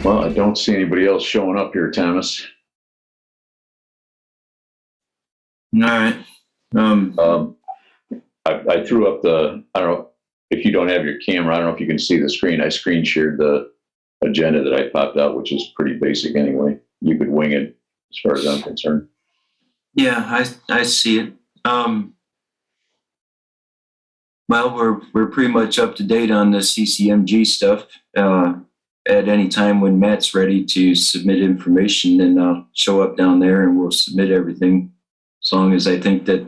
Well, I don't see anybody else showing up here, Thomas. All right. I threw up I don't know if you don't have your camera, I don't know if you can see the screen. I screen shared the agenda that I popped out, which is pretty basic anyway. You could wing it as far as I'm concerned. Yeah, I see it. Well, we're pretty much up to date on the CCMG stuff. At any time when Matt's ready to submit information, then I'll show up down there and we'll submit everything. As long as I think that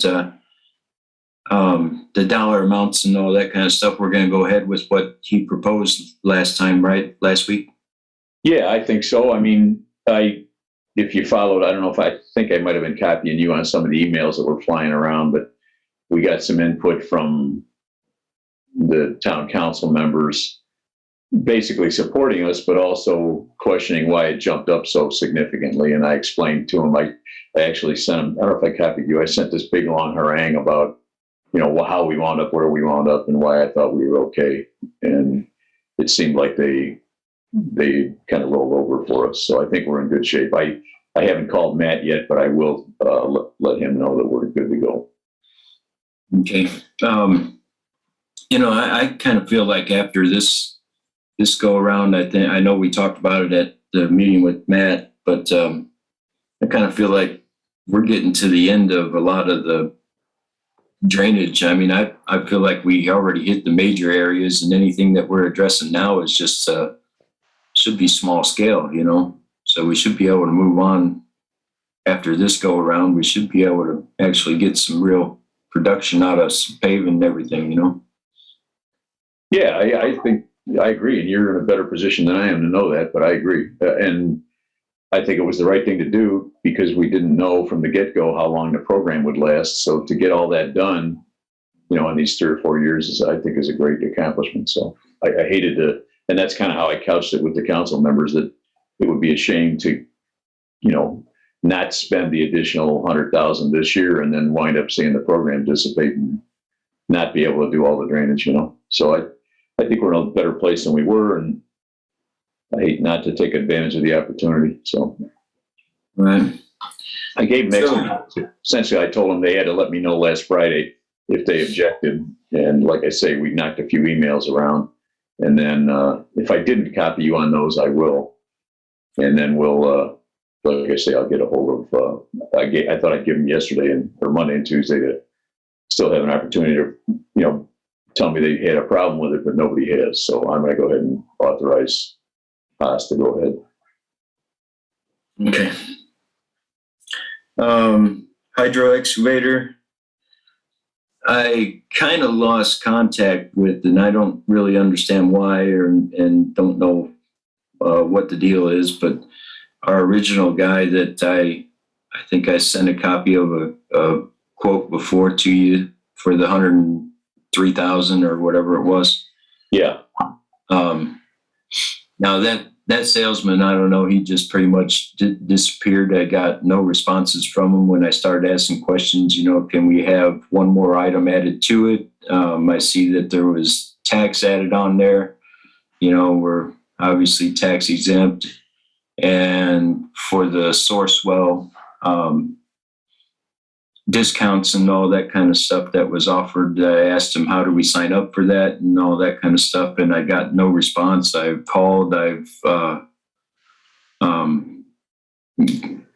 the dollar amounts and all that kind of stuff, we're going to go ahead with what he proposed last time, right? Last week? Yeah, I think so. I mean, if you followed, I don't know if I think I might have been copying you on some of the emails that were flying around, but we got some input from the town council members basically supporting us, but also questioning why it jumped up so significantly. And I explained to them, I actually sent them, I don't know if I copied you, I sent this big long harangue about, how we wound up where we wound up and why I thought we were okay. And it seemed like they kind of rolled over for us. So I think we're in good shape. I haven't called Matt yet, but I will let him know that we're good to go. Okay. I kind of feel like after this go around, I know we talked about it at the meeting with Matt, but I kind of feel like we're getting to the end of a lot of the drainage. I mean, I feel like we already hit the major areas, and anything that we're addressing now is just should be small scale, so we should be able to move on after this go around. We should be able to actually get some real production out of some paving and everything, Yeah, I think I agree, and you're in a better position than I am to know that, but I agree. And I think it was the right thing to do because we didn't know from the get-go how long the program would last. So to get all that done, in these 3 or 4 years, I think is a great accomplishment. So I hated to, and that's kind of how I couched it with the council members, that it would be a shame to, not spend the additional 100,000 this year and then wind up seeing the program dissipate and not be able to do all the drainage, So I think we're in a better place than we were, and I hate not to take advantage of the opportunity. So, right. I gave them essentially, I told them they had to let me know last Friday if they objected. And like I say, we knocked a few emails around. And then if I didn't copy you on those, I will. And then we'll, like I say, I'll get a hold of, I thought I'd give them yesterday or Monday and Tuesday to still have an opportunity to, tell me they had a problem with it, but nobody has. So I'm going to go ahead and authorize us to go ahead. Okay. Hydro excavator. I kind of lost contact with, and I don't really understand why, and don't know what the deal is. But our original guy that I think I sent a copy of a quote before to you for the 103,000 or whatever it was. Yeah. Now that salesman, I don't know, he just pretty much disappeared. I got no responses from him when I started asking questions, can we have one more item added to it? I see that there was tax added on there. We're obviously tax exempt. And for the source well, discounts and all that kind of stuff that was offered. I asked him, how do we sign up for that and all that kind of stuff? And I got no response. I've called, I've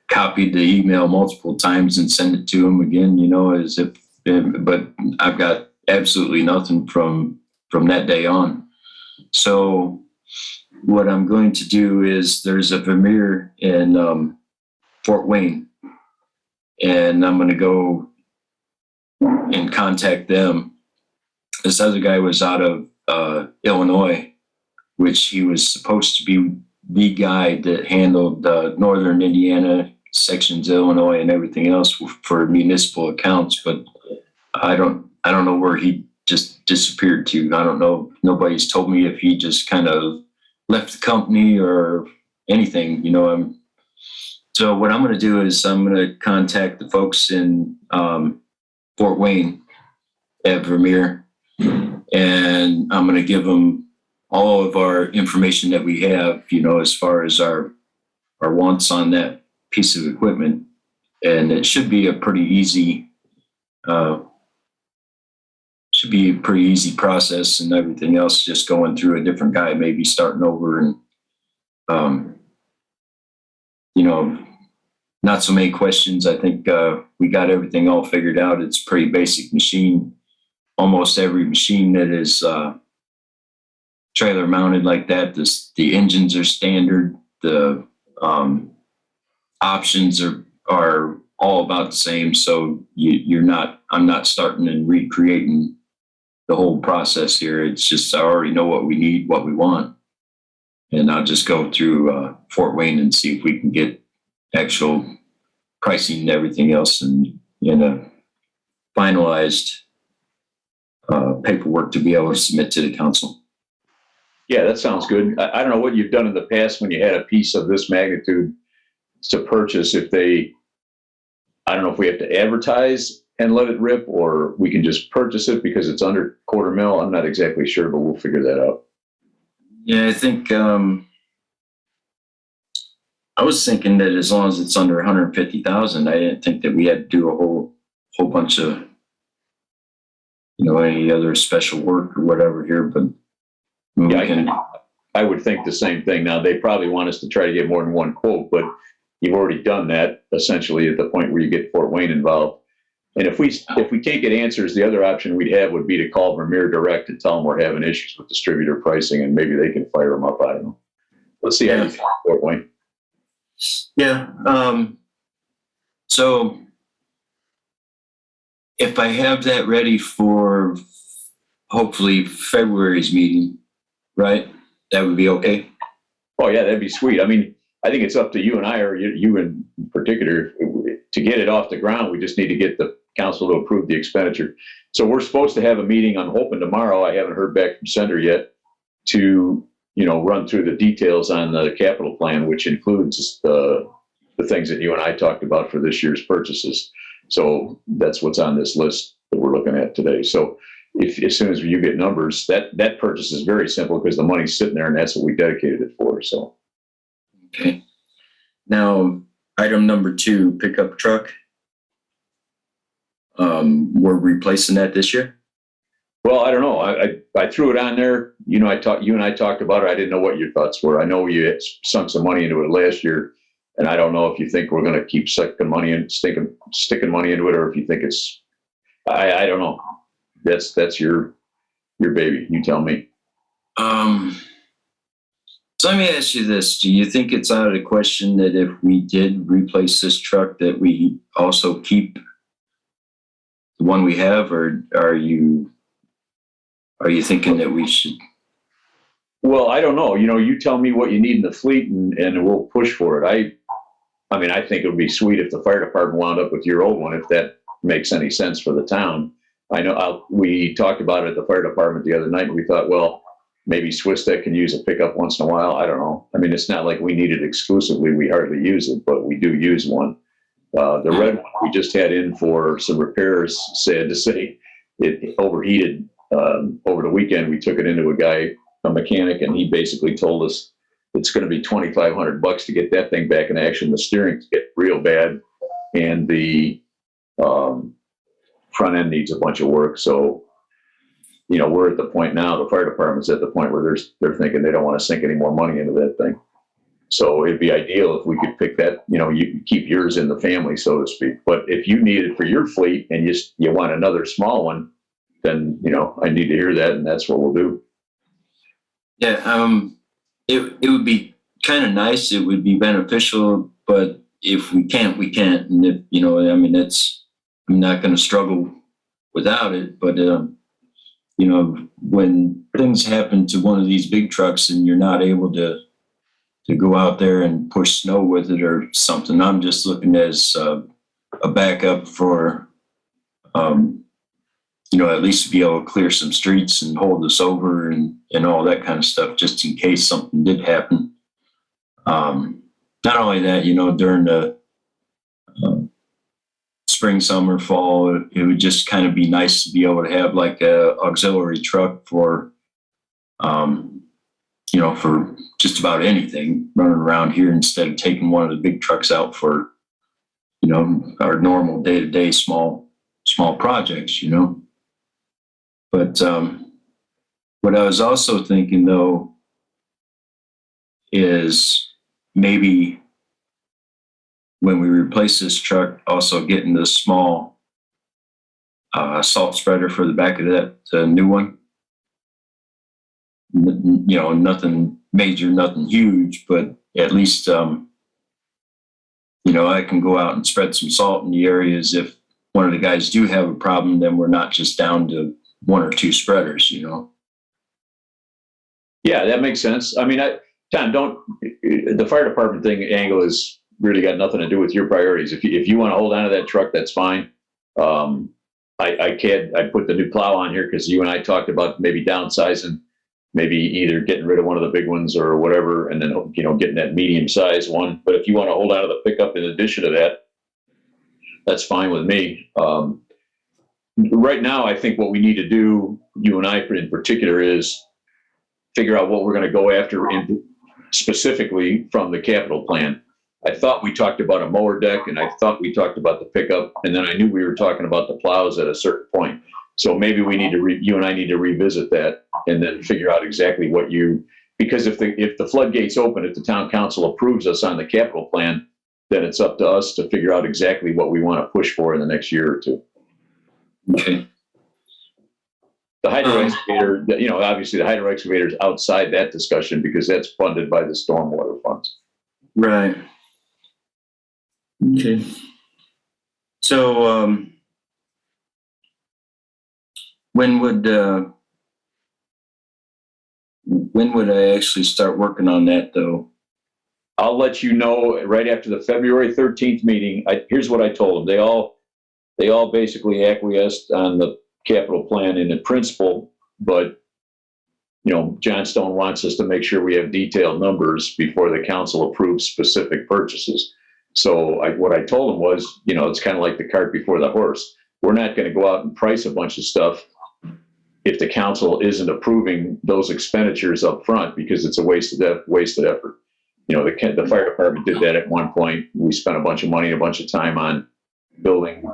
copied the email multiple times and sent it to him again, as if, but I've got absolutely nothing from that day on. So what I'm going to do is there's a Vermeer in Fort Wayne, and I'm going to go and contact them. This other guy was out of Illinois, which he was supposed to be the guy that handled northern Indiana, sections of Illinois, and everything else for municipal accounts. But I don't know where he just disappeared to. I don't know. Nobody's told me if he just kind of left the company or anything. So what I'm going to do is I'm going to contact the folks in Fort Wayne at Vermeer, and I'm going to give them all of our information that we have, as far as our wants on that piece of equipment. And it should be a pretty easy, process, and everything else just going through a different guy, maybe starting over, and, not so many questions. I think we got everything all figured out. It's a pretty basic machine. Almost every machine that is trailer mounted like that, the engines are standard. The options are all about the same. So I'm not starting and recreating the whole process here. It's just, I already know what we need, what we want. And I'll just go through Fort Wayne and see if we can get actual pricing and everything else, and finalized paperwork to be able to submit to the council. Yeah, that sounds good. I don't know what you've done in the past when you had a piece of this magnitude to purchase. I don't know if we have to advertise and let it rip, or we can just purchase it because it's under $250,000. I'm not exactly sure, but we'll figure that out. Yeah, I think I was thinking that as long as it's under 150,000, I didn't think that we had to do a whole bunch of any other special work or whatever here. But I would think the same thing. Now, they probably want us to try to get more than one quote, but you've already done that essentially at the point where you get Fort Wayne involved. And if we can't get answers, the other option we'd have would be to call Vermeer direct and tell them we're having issues with distributor pricing, and maybe they can fire them up. I don't know. Let's see how you feel, Fort Wayne. Yeah. So if I have that ready for hopefully February's meeting, right? That would be okay. Oh yeah, that'd be sweet. I mean, I think it's up to you and I, or you in particular, to get it off the ground. We just need to get the council to approve the expenditure. So we're supposed to have a meeting, I'm hoping tomorrow. I haven't heard back from Sender yet, to run through the details on the capital plan, which includes the things that you and I talked about for this year's purchases. So that's what's on this list that we're looking at today. So as soon as you get numbers, that purchase is very simple because the money's sitting there and that's what we dedicated it for. So. Okay. Now, item number 2, pickup truck. We're replacing that this year? Well, I don't know. I threw it on there. You and I talked about it. I didn't know what your thoughts were. I know you had sunk some money into it last year, and I don't know if you think we're going to keep sticking money into it, or if you think it's, I don't know. That's your baby. You tell me. So let me ask you this. Do you think it's out of the question that if we did replace this truck that we also keep the one we have, or are you thinking that we should? Well, I don't know. You tell me what you need in the fleet, and we'll push for it. I mean, I think it would be sweet if the fire department wound up with your old one, if that makes any sense for the town. I know we talked about it at the fire department the other night, and we thought, well, maybe SwissTech can use a pickup once in a while. I don't know. I mean, it's not like we need it exclusively. We hardly use it, but we do use one. The red one we just had in for some repairs, sad to say, it overheated over the weekend. We took it into a mechanic, and he basically told us it's going to be $2,500 to get that thing back in action. The steering's get real bad, and the front end needs a bunch of work. So, we're at the point now, the fire department's at the point where they're thinking they don't want to sink any more money into that thing. So it'd be ideal if we could pick that, you keep yours in the family, so to speak. But if you need it for your fleet and you want another small one, then, I need to hear that, and that's what we'll do. Yeah. It would be kind of nice. It would be beneficial, but if we can't, we can't. And if, I'm not going to struggle without it, but, when things happen to one of these big trucks and you're not able to go out there and push snow with it or something, I'm just looking as a backup for, at least to be able to clear some streets and hold us over and all that kind of stuff, just in case something did happen. Not only that, during the spring, summer, fall, it would just kind of be nice to be able to have like a auxiliary truck for for just about anything running around here instead of taking one of the big trucks out for, our normal day-to-day small projects, But what I was also thinking, though, is maybe when we replace this truck, also getting the small salt spreader for the back of that new one. Nothing major, nothing huge, but at least, I can go out and spread some salt in the areas. If one of the guys do have a problem, then we're not just down to one or two spreaders, Yeah, that makes sense. I mean, Tom, the fire department thing angle has really got nothing to do with your priorities. If you want to hold on to that truck, that's fine. I put the new plow on here because you and I talked about maybe downsizing, maybe either getting rid of one of the big ones or whatever, and then, getting that medium sized one. But if you want to hold on to the pickup in addition to that, that's fine with me. Right now, I think what we need to do, you and I in particular, is figure out what we're going to go after specifically from the capital plan. I thought we talked about a mower deck, and I thought we talked about the pickup, and then I knew we were talking about the plows at a certain point. So maybe we need to you and I need to revisit that and then figure out exactly because if the floodgates open, if the town council approves us on the capital plan, then it's up to us to figure out exactly what we want to push for in the next year or two. Okay. The hydro excavator, obviously the hydro excavator is outside that discussion because that's funded by the stormwater funds. Right. Okay. So, when would I actually start working on that, though? I'll let you know right after the February 13th meeting. Here's what I told them. They all basically acquiesced on the capital plan in principle, but John Stone wants us to make sure we have detailed numbers before the council approves specific purchases. So what I told them was, it's kind of like the cart before the horse. We're not going to go out and price a bunch of stuff if the council isn't approving those expenditures up front, because it's a wasted effort. The fire department did that at one point. We spent a bunch of money, a bunch of time on building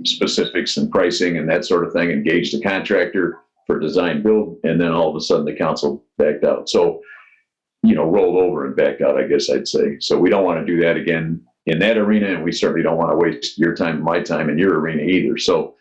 specifics and pricing and that sort of thing, engaged a contractor for design build, and then all of a sudden the council backed out. So, rolled over and backed out, I guess I'd say. So we don't want to do that again in that arena, and we certainly don't want to waste your time, my time, in your arena either. So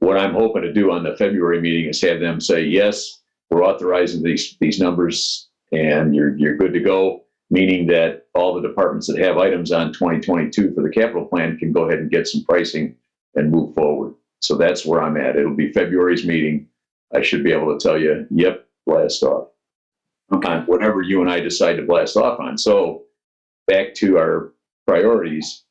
what I'm hoping to do on the February meeting is have them say, yes, we're authorizing these numbers and you're good to go, meaning that all the departments that have items on 2022 for the capital plan can go ahead and get some pricing and move forward. So that's where I'm at. It'll be February's meeting. I should be able to tell you, yep, blast off. Okay. Whatever you and I decide to blast off on. So back to our priorities.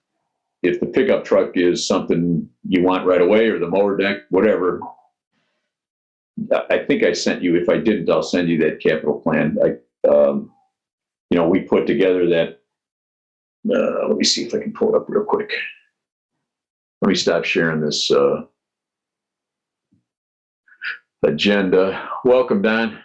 If the pickup truck is something you want right away, or the mower deck, whatever, I think I sent you. If I didn't, I'll send you that capital plan. We put together that. Let me see if I can pull it up real quick. Let me stop sharing this agenda. Welcome, Don.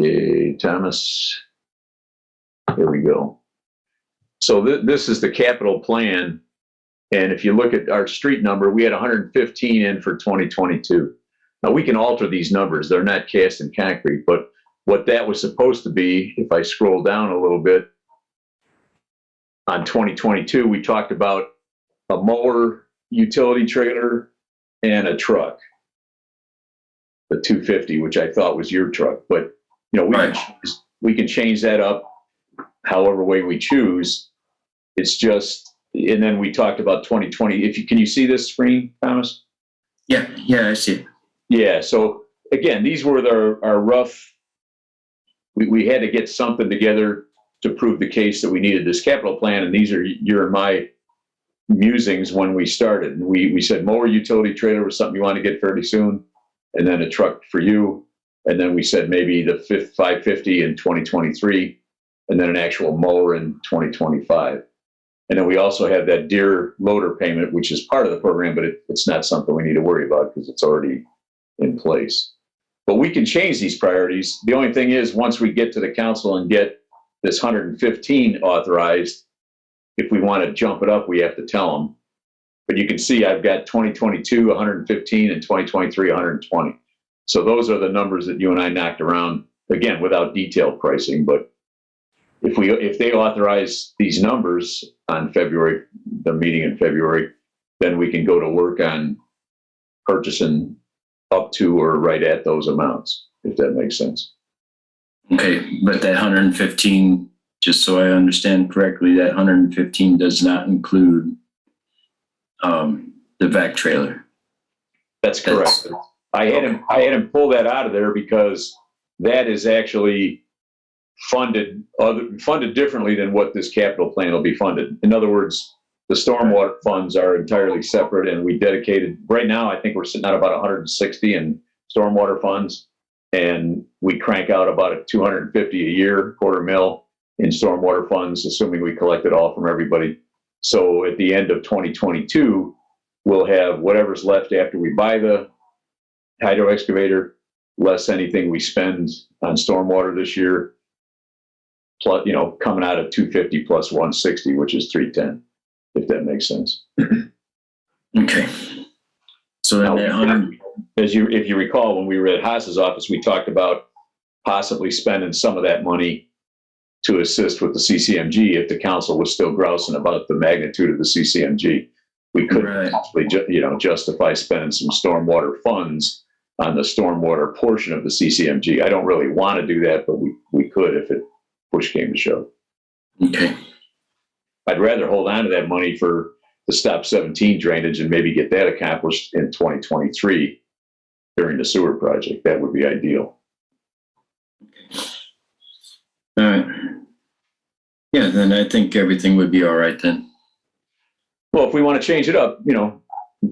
Okay, Thomas. Here we go. So this is the capital plan. And if you look at our street number, we had 115 in for 2022. Now we can alter these numbers. They're not cast in concrete, but what that was supposed to be, if I scroll down a little bit, on 2022, we talked about a mower, utility trailer, and a truck, the 250, which I thought was your truck. But we can change that up however way we choose. It's just, and then we talked about 2020. Can you see this screen, Thomas? Yeah, I see it. Yeah. So again, these were our rough. We had to get something together to prove the case that we needed this capital plan, and these are your and my musings when we started. And we said mower utility trailer was something you want to get fairly soon, and then a truck for you. And then we said maybe the 550 in 2023, and then an actual mower in 2025. And then we also have that Deere loader payment, which is part of the program, but it's not something we need to worry about because it's already in place. But we can change these priorities. The only thing is, once we get to the council and get this 115 authorized, if we want to jump it up, we have to tell them. But you can see I've got 2022, 115, and 2023, 120. So those are the numbers that you and I knocked around, again, without detailed pricing. But if they authorize these numbers on February, the meeting in February, then we can go to work on purchasing up to or right at those amounts, if that makes sense. Okay, but that 115, just so I understand correctly, that 115 does not include the vac trailer. That's correct. I had him pull that out of there because that is actually funded differently than what this capital plan will be funded. In other words, the stormwater funds are entirely separate, and we dedicated, right now, I think we're sitting at about 160 in stormwater funds, and we crank out about 250 a year, $250,000 in stormwater funds, assuming we collect it all from everybody. So at the end of 2022, we'll have whatever's left after we buy the hydro excavator, less anything we spend on stormwater this year, plus, coming out of 250 plus 160, which is 310, if that makes sense. Okay. So now, that 100, if you recall, when we were at Haas's office, we talked about possibly spending some of that money to assist with the CCMG if the council was still grousing about the magnitude of the CCMG. We could possibly, justify spending some stormwater funds on the stormwater portion of the CCMG. I don't really want to do that, but we could if it push came to shove. Okay. I'd rather hold on to that money for the Stop 17 drainage and maybe get that accomplished in 2023 during the sewer project. That would be ideal. All right. Yeah, then I think everything would be all right then. Well, if we want to change it up,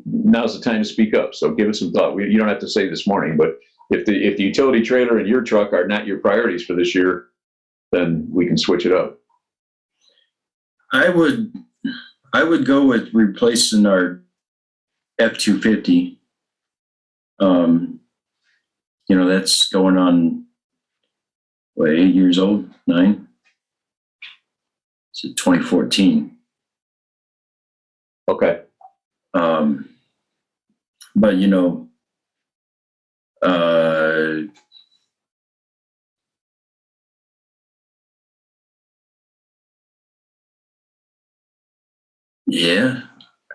now's the time to speak up. So give it some thought. You don't have to say this morning, but if the utility trailer and your truck are not your priorities for this year, then we can switch it up. I would go with replacing our F-250. That's going on, 8 years old, 9? It's 2014. Okay. But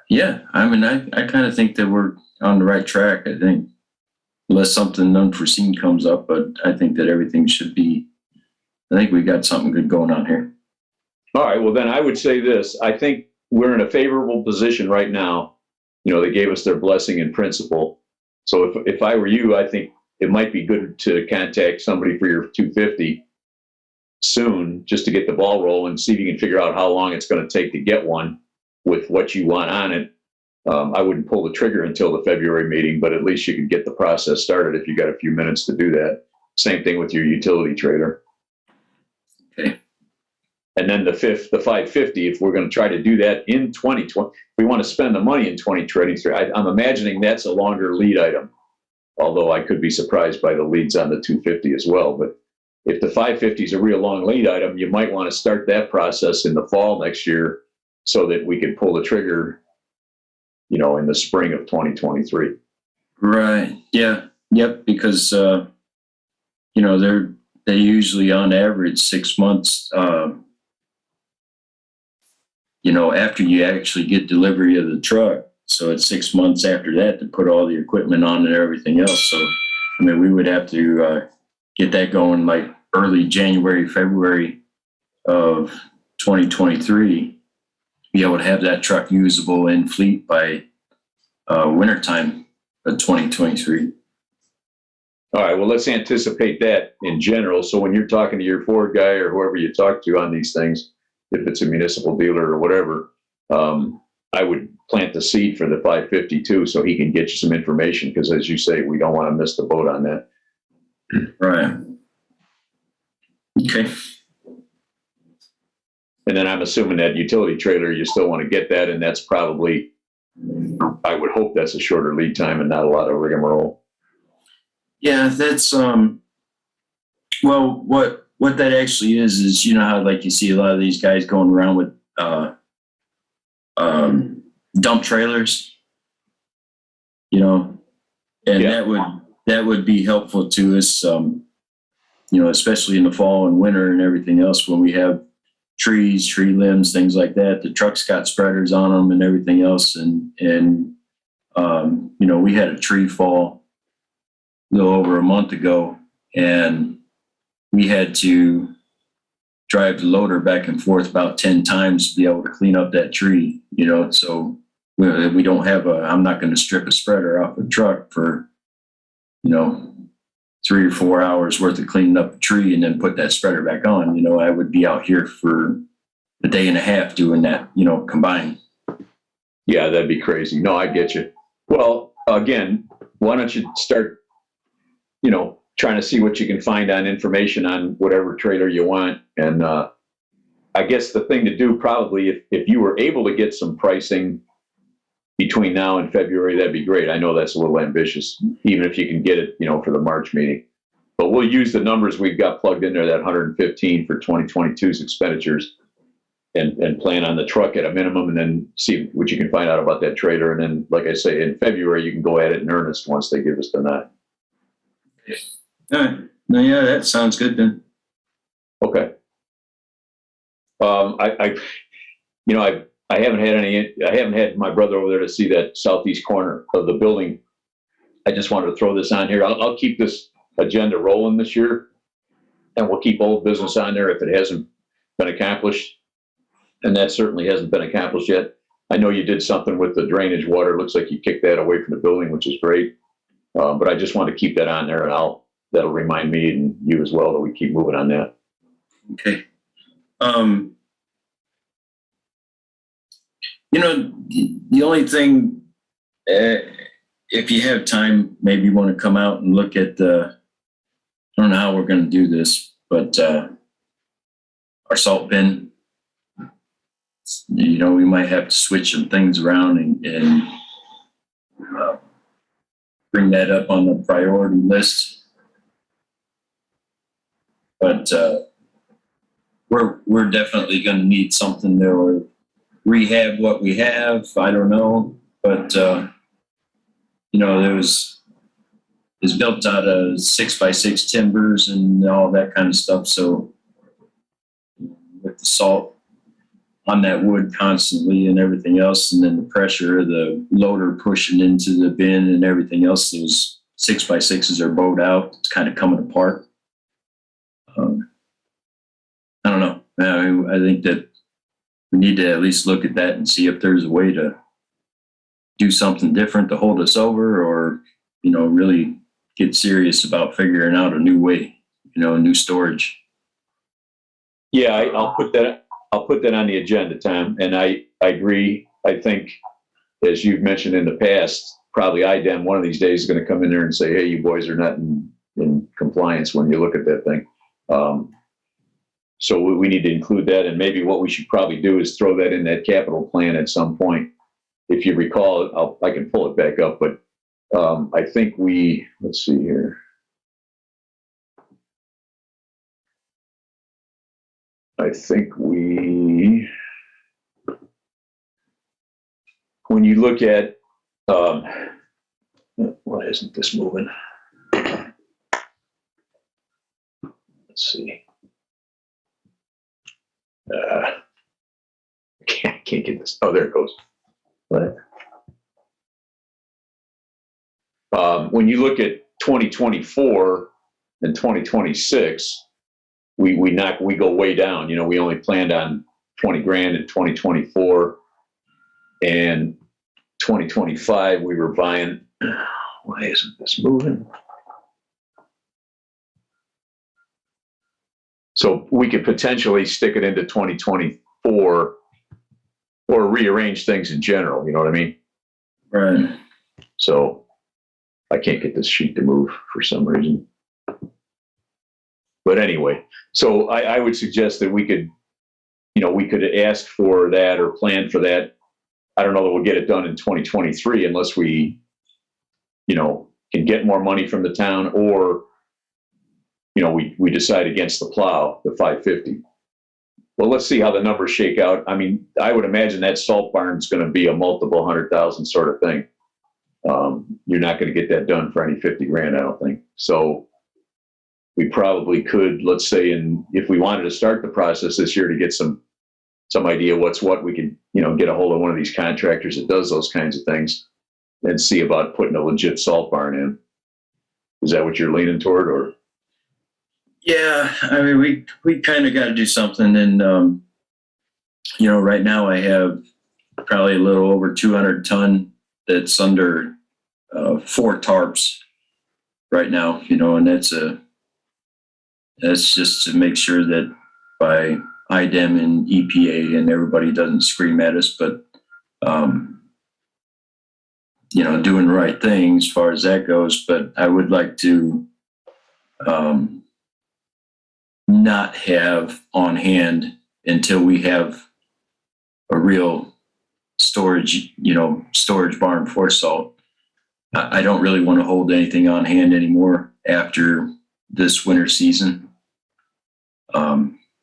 yeah. I mean, I kind of think that we're on the right track. I think, unless something unforeseen comes up, but I think that everything should be. I think we got something good going on here. All right. Well, then I would say this. I think we're in a favorable position right now. They gave us their blessing in principle. So if I were you, I think it might be good to contact somebody for your 250 soon, just to get the ball rolling, see if you can figure out how long it's going to take to get one with what you want on it. I wouldn't pull the trigger until the February meeting, but at least you can get the process started if you got a few minutes to do that. Same thing with your utility trailer. Okay. And then the 550, if we're going to try to do that in 2020, if we want to spend the money in 2023, I'm imagining that's a longer lead item, although I could be surprised by the leads on the 250 as well. But if the 550 is a real long lead item, you might want to start that process in the fall next year so that we can pull the trigger, in the spring of 2023. Right. Yeah. Yep. Because, they usually on average 6 months, after you actually get delivery of the truck. So it's 6 months after that to put all the equipment on and everything else. So, we would have to get that going like early January, February of 2023, be able to have that truck usable in fleet by wintertime of 2023. All right, well, let's anticipate that in general. So when you're talking to your Ford guy or whoever you talk to on these things, if it's a municipal dealer or whatever, I would plant the seed for the 552 so he can get you some information, because as you say, we don't want to miss the boat on that. Right. Okay. And then I'm assuming that utility trailer, you still want to get that, and that's probably, I would hope that's a shorter lead time and not a lot of rigmarole. Yeah, that's well, what that actually is you know how like you see a lot of these guys going around with dump trailers, you know, and that would be helpful to us, you know, especially in the fall and winter and everything else when we have trees, tree limbs, things like that. The truck's got spreaders on them and everything else, and you know, we had a tree fall a little over a month ago, and we had to drive the loader back and forth about 10 times to be able to clean up that tree, you know. So we don't have I'm not going to strip a spreader off a truck for, you know, 3 or 4 hours worth of cleaning up a tree and then put that spreader back on. You know, I would be out here for a day and a half doing that, you know, combined. Yeah, that'd be crazy. No, I get you. Well, again, why don't you start, you know, trying to see what you can find on information on whatever trailer you want. And I guess the thing to do probably, if you were able to get some pricing between now and February, that'd be great. I know that's a little ambitious, even if you can get it, you know, for the March meeting. But we'll use the numbers we've got plugged in there, that 115 for 2022's expenditures, and plan on the truck at a minimum, and then see what you can find out about that trailer. And then, like I say, in February, you can go at it in earnest once they give us the nod. All right. No, yeah, that sounds good then. Okay. You know, I haven't had my brother over there to see that southeast corner of the building. I just wanted to throw this on here. I'll keep this agenda rolling this year, and we'll keep old business on there if it hasn't been accomplished. And that certainly hasn't been accomplished yet. I know you did something with the drainage water. It looks like you kicked that away from the building, which is great. But I just want to keep that on there, and that'll remind me and you as well that we keep moving on that. Okay. You know, the only thing, if you have time, maybe you want to come out and look at I don't know how we're going to do this, but our salt bin, you know, we might have to switch some things around and bring that up on the priority list. But we're definitely going to need something there, or rehab what we have. I don't know, but you know, it's built out of 6x6 timbers and all that kind of stuff. So with the salt on that wood constantly and everything else, and then the pressure of the loader pushing into the bin and everything else, those 6x6s are bowed out. It's kind of coming apart. I don't know. I think that we need to at least look at that and see if there's a way to do something different to hold us over, or, you know, really get serious about figuring out a new way, you know, a new storage. Yeah, I'll put that on the agenda, Tom. And I agree. I think, as you've mentioned in the past, probably IDEM one of these days is going to come in there and say, hey, you boys are not in compliance when you look at that thing. So we need to include that. And maybe what we should probably do is throw that in that capital plan at some point. If you recall, I can pull it back up, but I think let's see here. I think when you look at, why isn't this moving? Let's see. I can't get this. Oh, there it goes. What? When you look at 2024 and 2026, we go way down. You know, we only planned on 20 grand in 2024, and 2025 we were buying. Why isn't this moving? So we could potentially stick it into 2024 or rearrange things in general. You know what I mean? Right. So I can't get this sheet to move for some reason. But anyway, so I would suggest that we could, we could ask for that or plan for that. I don't know that we'll get it done in 2023 unless we, can get more money from the town, or, we decide against the plow, the 550. Well, let's see how the numbers shake out. I mean, I would imagine that salt barn is going to be a multiple 100,000 sort of thing. You're not going to get that done for any 50 grand, I don't think. So we probably could, let's say, if we wanted to start the process this year to get some idea what's what, we could, get a hold of one of these contractors that does those kinds of things and see about putting a legit salt barn in. Is that what you're leaning toward, or? Yeah, I mean, we kind of got to do something. And, right now I have probably a little over 200 ton that's under 4 tarps right now, and that's just to make sure that by IDEM and EPA and everybody doesn't scream at us, but, doing the right thing as far as that goes. But I would like to not have on hand until we have a real storage barn for salt. I don't really want to hold anything on hand anymore after this winter season.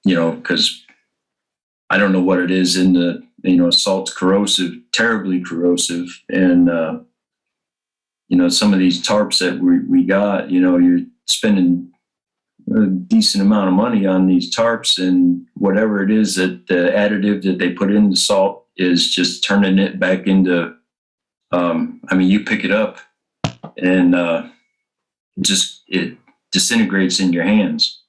Because I don't know what it is in the, salt's corrosive, terribly corrosive. And, some of these tarps that we got, you're spending a decent amount of money on these tarps, and whatever it is that the additive that they put in the salt is just turning it back into, you pick it up and it disintegrates in your hands.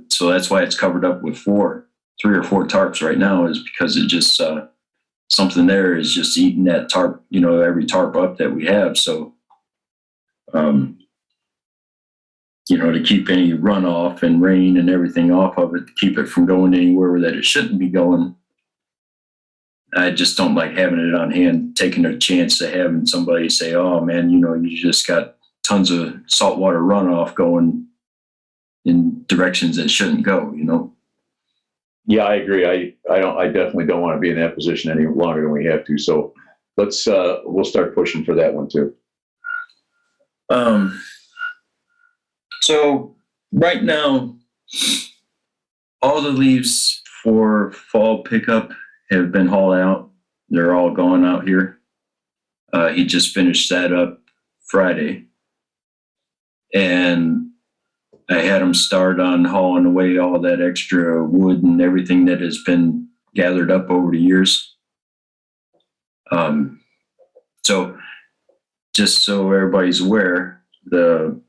So that's why it's covered up with 3 or 4 tarps right now, is because it just, something there is just eating that tarp, every tarp up that we have. So, to keep any runoff and rain and everything off of it, to keep it from going anywhere that it shouldn't be going. I just don't like having it on hand, taking a chance of having somebody say, oh man, you just got tons of saltwater runoff going in directions that shouldn't go, Yeah, I agree. I definitely don't want to be in that position any longer than we have to. So we'll start pushing for that one too. So right now, all the leaves for fall pickup have been hauled out. They're all gone out here. He just finished that up Friday. And I had him start on hauling away all that extra wood and everything that has been gathered up over the years. So just so everybody's aware, the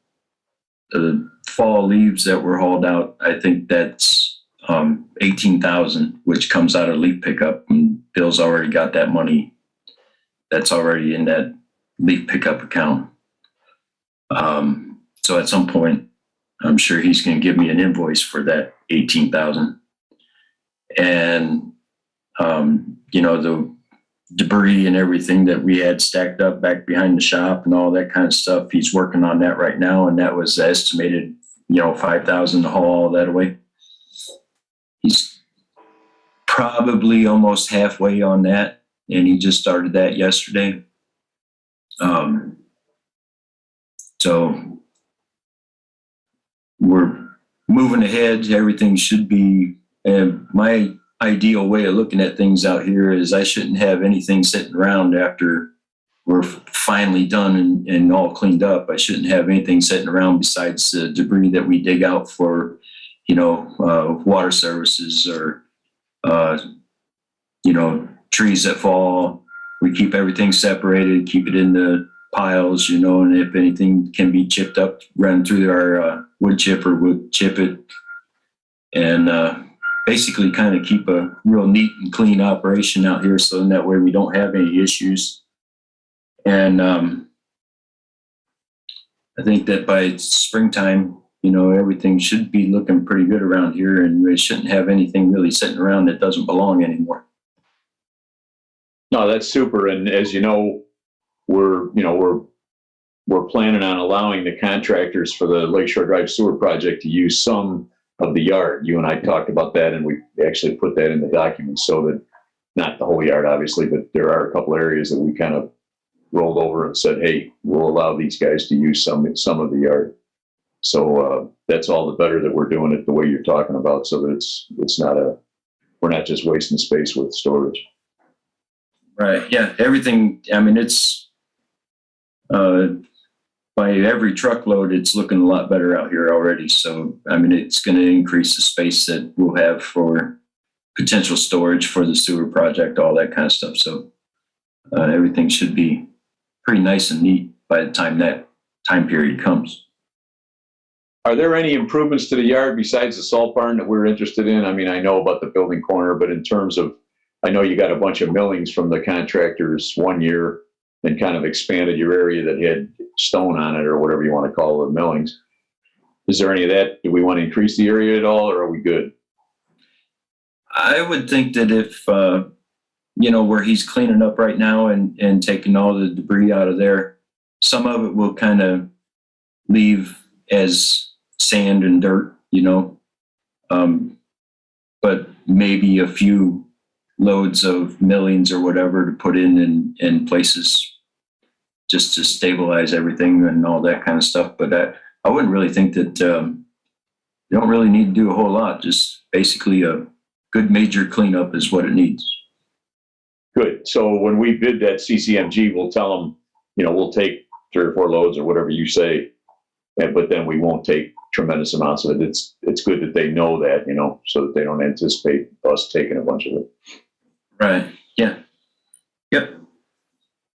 fall leaves that were hauled out, I think that's 18,000, which comes out of leaf pickup, and Bill's already got that money. That's already in that leaf pickup account. So at some point, I'm sure he's going to give me an invoice for that 18,000. And, the debris and everything that we had stacked up back behind the shop and all that kind of stuff, he's working on that right now. And that was estimated, 5,000 to haul all that away. He's probably almost halfway on that. And he just started that yesterday. So we're moving ahead. Everything should be, my ideal way of looking at things out here is I shouldn't have anything sitting around after we're finally done and all cleaned up. I shouldn't have anything sitting around besides the debris that we dig out for, water services or, trees that fall. We keep everything separated, keep it in the piles, and if anything can be chipped up, run through our wood chipper, would chip it, and basically kind of keep a real neat and clean operation out here, so in that way we don't have any issues. And I think that by springtime, everything should be looking pretty good around here, and we shouldn't have anything really sitting around that doesn't belong anymore. No, that's super. And as you know, we're planning on allowing the contractors for the Lakeshore Drive sewer project to use some of the yard. You and I talked about that, and we actually put that in the documents so that, not the whole yard, obviously, but there are a couple areas that we kind of rolled over and said, hey, we'll allow these guys to use some of the yard. So that's all the better that we're doing it the way you're talking about, so that it's not we're not just wasting space with storage. Right. Yeah. Everything. I mean, it's by every truckload, it's looking a lot better out here already. So, I mean, it's going to increase the space that we'll have for potential storage for the sewer project, all that kind of stuff. So everything should be pretty nice and neat by the time that time period comes. Are there any improvements to the yard besides the salt barn that we're interested in? I mean, I know about the building corner, but in terms of, I know you got a bunch of millings from the contractors one year and kind of expanded your area that had stone on it or whatever you want to call the millings. Is there any of that? Do we want to increase the area at all, or are we good? I would think that if, where he's cleaning up right now and taking all the debris out of there, some of it will kind of leave as sand and dirt, but maybe a few loads of millings or whatever to put in places just to stabilize everything and all that kind of stuff. But I wouldn't really think that you don't really need to do a whole lot. Just basically a good major cleanup is what it needs. Good. So when we bid that CCMG, we'll tell them, we'll take 3 or 4 loads or whatever you say, but then we won't take tremendous amounts of it. It's good that they know that, so that they don't anticipate us taking a bunch of it. Right. Yeah. Yep.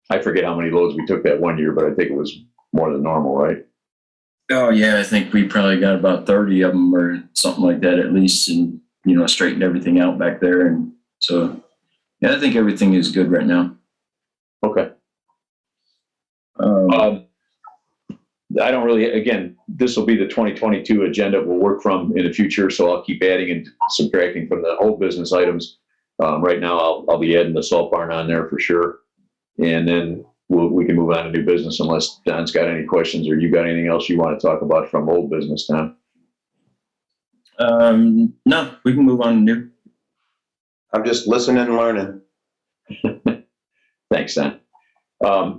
I forget how many loads we took that one year, but I think it was more than normal, right? Oh yeah, I think we probably got about 30 of them or something like that at least, and straightened everything out back there, and so yeah, I think everything is good right now. Okay. I don't really, again, this will be the 2022 agenda we'll work from in the future, so I'll keep adding and subtracting from the old business items. Right now, I'll be adding the salt barn on there for sure, and then we can move on to new business unless Don's got any questions or you got anything else you want to talk about from old business, Don. No, we can move on to new. I'm just listening and learning. Thanks, Don.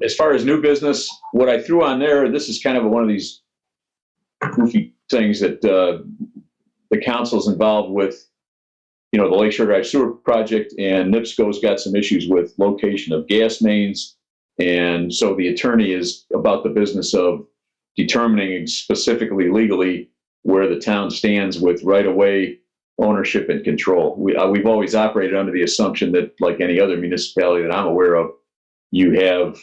As far as new business, what I threw on there, this is kind of one of these goofy things that the council's involved with, the Lakeshore Drive sewer project, and NIPSCO's got some issues with location of gas mains. And so the attorney is about the business of determining specifically legally where the town stands with right-of-way ownership and control. We've always operated under the assumption that, like any other municipality that I'm aware of, you have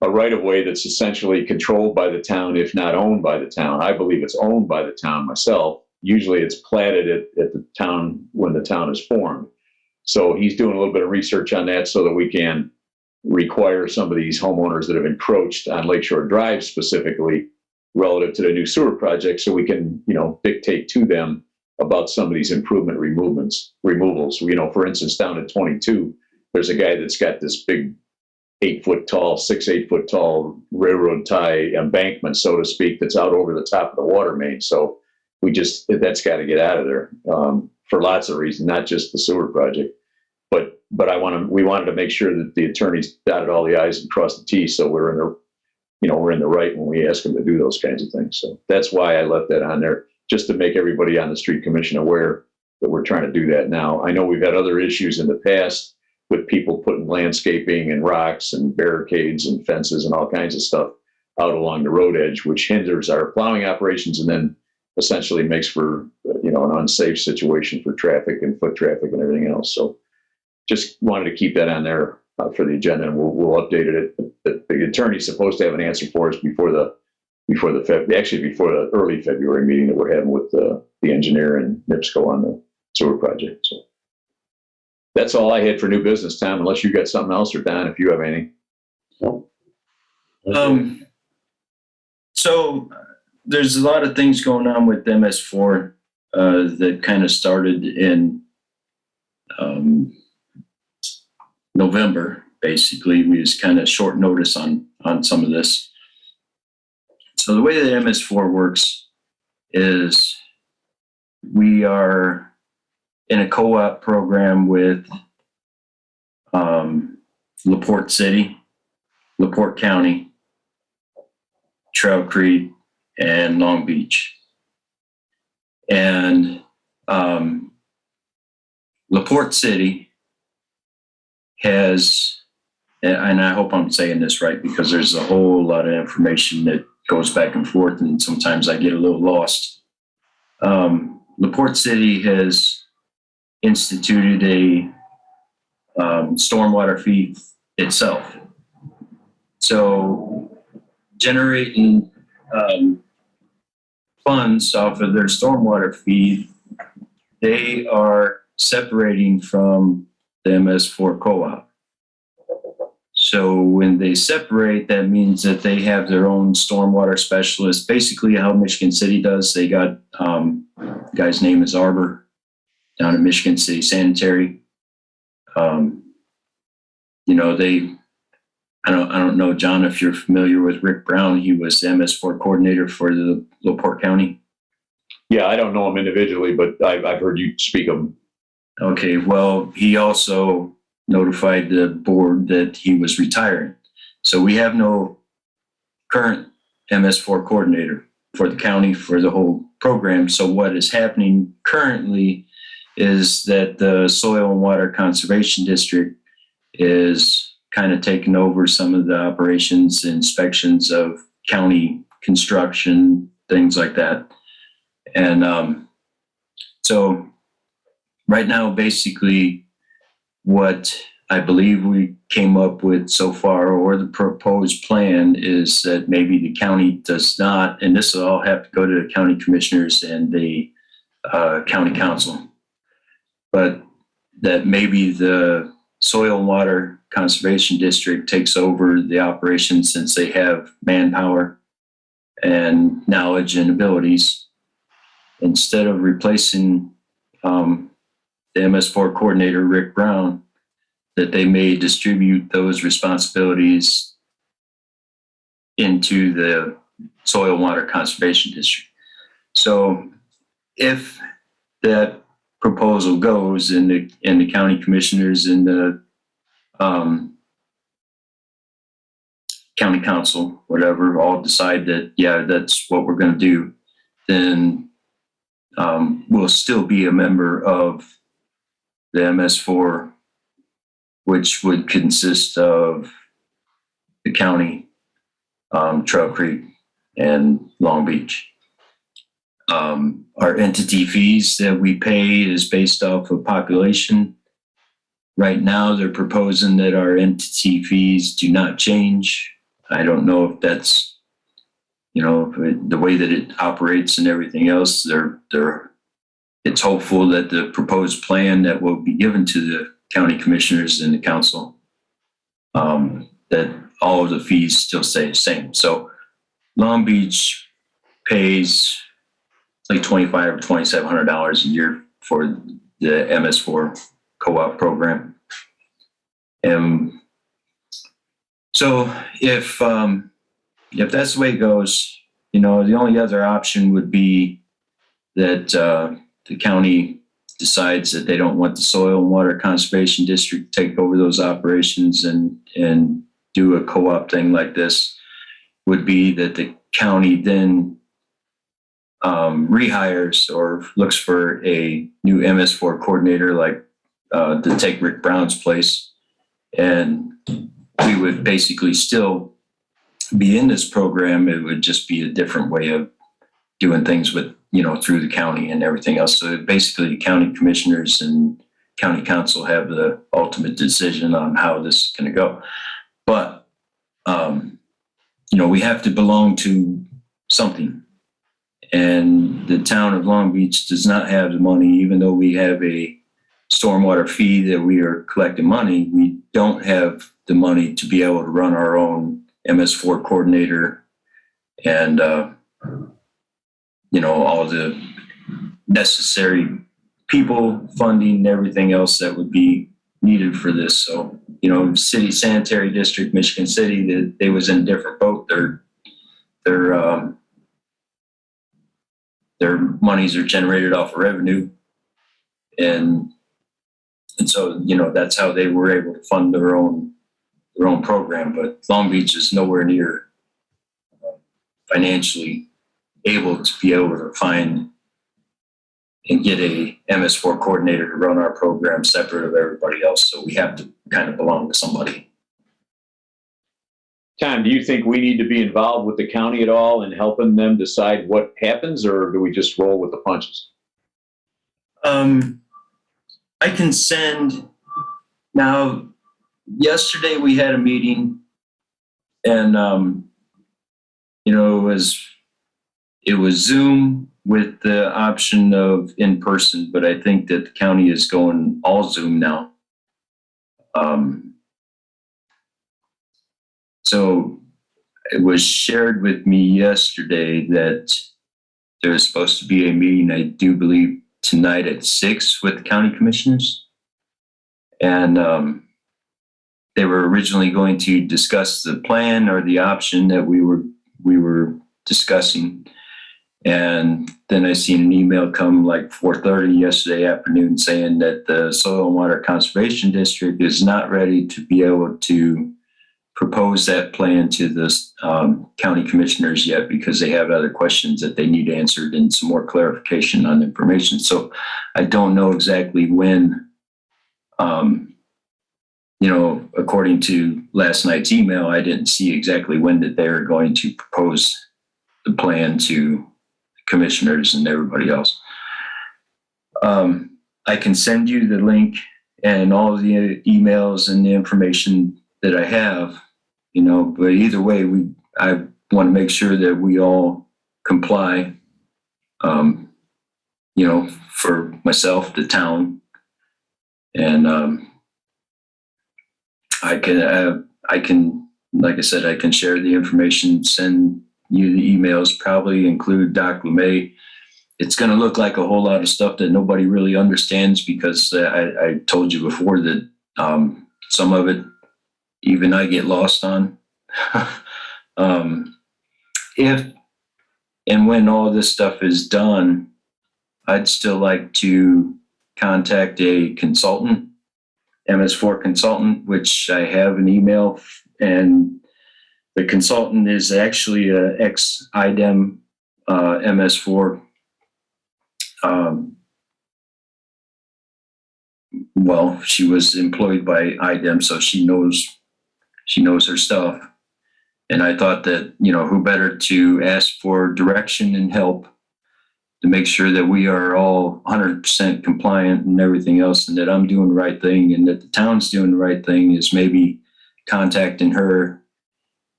a right-of-way that's essentially controlled by the town, if not owned by the town. I believe it's owned by the town myself. Usually it's platted at the town when the town is formed. So he's doing a little bit of research on that so that we can require some of these homeowners that have encroached on Lakeshore Drive specifically relative to the new sewer project, so we can, dictate to them about some of these improvement removals. For instance, down at 22, there's a guy that's got this big 8 foot tall railroad tie embankment, so to speak, that's out over the top of the water main. So that's got to get out of there for lots of reasons, not just the sewer project. But we wanted to make sure that the attorneys dotted all the I's and crossed the T's, so we're in the right when we ask them to do those kinds of things. So that's why I left that on there, just to make everybody on the street commission aware that we're trying to do that now. I know we've had other issues in the past with people putting landscaping and rocks and barricades and fences and all kinds of stuff out along the road edge, which hinders our plowing operations and then essentially makes for, an unsafe situation for traffic and foot traffic and everything else. So just wanted to keep that on there for the agenda, and we'll update it. The attorney's supposed to have an answer for us before the early February meeting that we're having with the engineer and NIPSCO on the sewer project. So that's all I had for new business, Tom, unless you got something else, or Don, if you have anything. No. So there's a lot of things going on with MS4 that kind of started in November, basically. We was kind of short notice on some of this. So the way that MS4 works is we are in a co-op program with LaPorte City, LaPorte County, Trail Creek, and Long Beach. And LaPorte City has, and I hope I'm saying this right because there's a whole lot of information that goes back and forth, and sometimes I get a little lost. LaPorte City has instituted a stormwater fee itself. So generating funds off of their stormwater fee, they are separating from the MS4 co-op. So when they separate, that means that they have their own stormwater specialist, basically how Michigan City does. They got, guy's name is Arbor down in Michigan City Sanitary. You know, I don't know, John, if you're familiar with Rick Brown. He was the MS4 coordinator for the LaPorte County. Yeah, I don't know him individually, but I've heard you speak of him. Okay, well, he also notified the board that he was retiring. So we have no current MS4 coordinator for the county for the whole program. So what is happening currently is that the Soil and Water Conservation District is kind of taking over some of the operations, inspections of county construction, things like that. And so right now, basically, what I believe we came up with so far, or the proposed plan, is that maybe the county does not, and this will all have to go to the county commissioners and the county council, but that maybe the Soil and Water Conservation District takes over the operation since they have manpower and knowledge and abilities. Instead of replacing the MS4 coordinator, Rick Brown, that they may distribute those responsibilities into the Soil and Water Conservation District. So if that proposal goes and the county commissioners and the county council, whatever, all decide that, yeah, that's what we're going to do, then we'll still be a member of the MS4, which would consist of the county, Trail Creek, and Long Beach. Our entity fees that we pay is based off of population. Right now, they're proposing that our entity fees do not change. I don't know if that's, the way that it operates and everything else. It's hopeful that the proposed plan that will be given to the county commissioners and the council, that all of the fees still stay the same. So Long Beach pays like $2,500 or $2,700 a year for the MS4 co-op program. And so if that's the way it goes, the only other option would be that the county decides that they don't want the Soil and Water Conservation District to take over those operations and do a co-op thing like this, would be that the county then rehires or looks for a new MS4 coordinator, like to take Rick Brown's place. And we would basically still be in this program. It would just be a different way of doing things with, through the county and everything else. So basically the county commissioners and county council have the ultimate decision on how this is going to go. But, we have to belong to something. And the town of Long Beach does not have the money, even though we have a stormwater fee that we are collecting money. We don't have the money to be able to run our own MS4 coordinator and, all the necessary people, funding, and everything else that would be needed for this. So city sanitary district, Michigan City, they was in a different boat. Their monies are generated off of revenue. And so, that's how they were able to fund their own program. But Long Beach is nowhere near financially able to be able to find and get a MS4 coordinator to run our program separate of everybody else. So we have to kind of belong to somebody. Tom, do you think we need to be involved with the county at all in helping them decide what happens, or do we just roll with the punches? I can send now. Yesterday we had a meeting, and it was Zoom with the option of in person, but I think that the county is going all Zoom now. So it was shared with me yesterday that there was supposed to be a meeting, I do believe, tonight at 6 with the county commissioners. And they were originally going to discuss the plan or the option that we were discussing. And then I seen an email come like 4:30 yesterday afternoon saying that the Soil and Water Conservation District is not ready to be able to propose that plan to the county commissioners yet, because they have other questions that they need answered and some more clarification on information. So I don't know exactly when, according to last night's email, I didn't see exactly when that they're going to propose the plan to commissioners and everybody else. I can send you the link and all the emails and the information that I have, but either way, I want to make sure that we all comply, for myself, the town, and I can, like I said, I can share the information, send you the emails, probably include Doc LeMay. It's going to look like a whole lot of stuff that nobody really understands, because I told you before that some of it even I get lost on. If and when all this stuff is done, I'd still like to contact a consultant, MS4 consultant, which I have an email, and the consultant is actually a ex-IDEM MS4. Well, she was employed by IDEM, so she knows her stuff. And I thought that, who better to ask for direction and help to make sure that we are all 100% compliant and everything else, and that I'm doing the right thing and that the town's doing the right thing, is maybe contacting her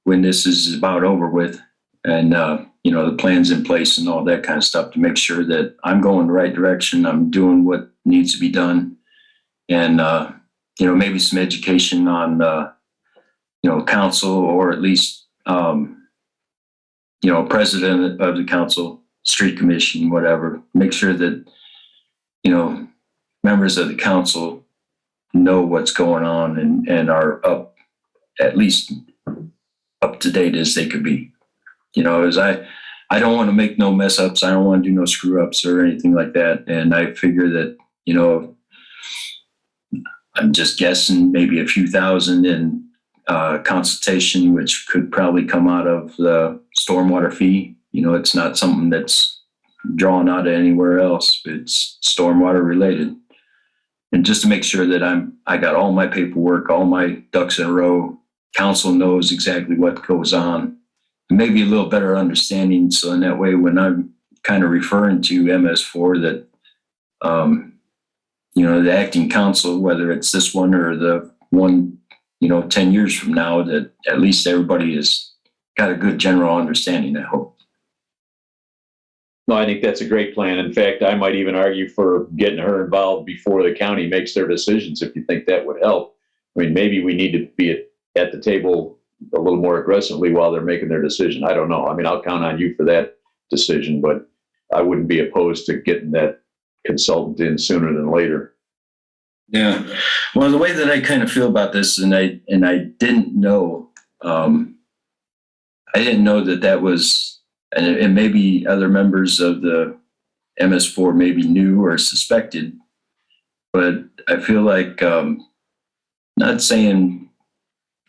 when this is about over with, and the plan's in place and all that kind of stuff, to make sure that I'm going the right direction, I'm doing what needs to be done, and maybe some education on council, or at least president of the council, street commission, whatever. Make sure that members of the council know what's going on and are at least up to date as they could be. As I don't want to make no mess ups. I don't want to do no screw ups or anything like that. And I figure that, I'm just guessing maybe a few thousand in consultation, which could probably come out of the stormwater fee. It's not something that's drawn out of anywhere else. It's stormwater related. And just to make sure that I got all my paperwork, all my ducks in a row, council knows exactly what goes on, and maybe a little better understanding. So in that way, when I'm kind of referring to MS4, that, the acting council, whether it's this one or the one, 10 years from now, that at least everybody has got a good general understanding, I hope. No, I think that's a great plan. In fact, I might even argue for getting her involved before the county makes their decisions, if you think that would help. I mean, maybe we need to be at the table a little more aggressively while they're making their decision. I don't know. I mean, I'll count on you for that decision, but I wouldn't be opposed to getting that consultant in sooner than later. Yeah. Well, the way that I kind of feel about this, and I didn't know, I didn't know that was, and maybe other members of the MS4 maybe knew or suspected, but I feel like, not saying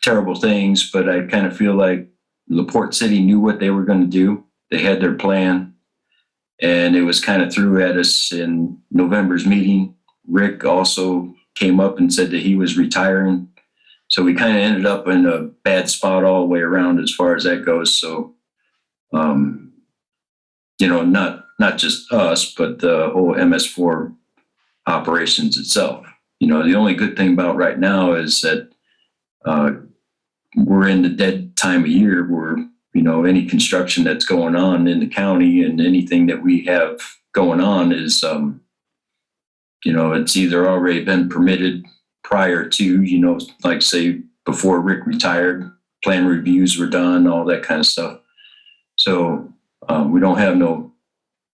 terrible things, but I kind of feel like LaPorte City knew what they were going to do. They had their plan, and it was kind of threw at us in November's meeting. Rick also came up and said that he was retiring. So we kind of ended up in a bad spot all the way around as far as that goes. So, not just us, but the whole MS4 operations itself. The only good thing about right now is that we're in the dead time of year where, any construction that's going on in the county and anything that we have going on is, it's either already been permitted prior to, like say before Rick retired, plan reviews were done, all that kind of stuff. So we don't have no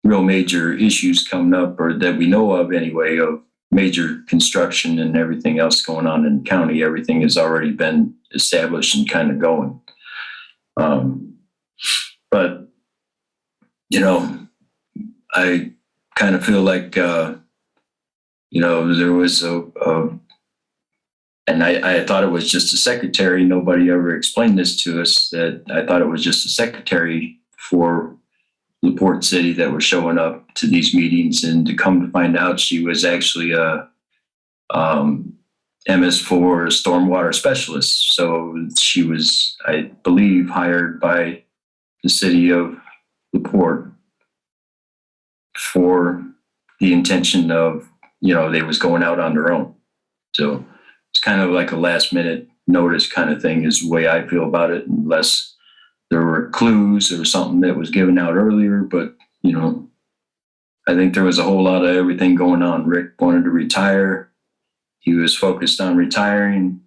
real major issues coming up, or that we know of anyway, of major construction and everything else going on in the county. Everything has already been established and kind of going. But, I kind of feel like, there was and I thought it was just a secretary. Nobody ever explained this to us, that I thought it was just a secretary for LaPorte City that were showing up to these meetings, and to come to find out she was actually a MS4 stormwater specialist. So she was, I believe, hired by the city of LaPorte for the intention of, they was going out on their own. So it's kind of like a last minute notice kind of thing is the way I feel about it, unless there were clues or something that was given out earlier. But, I think there was a whole lot of everything going on. Rick wanted to retire. He was focused on retiring.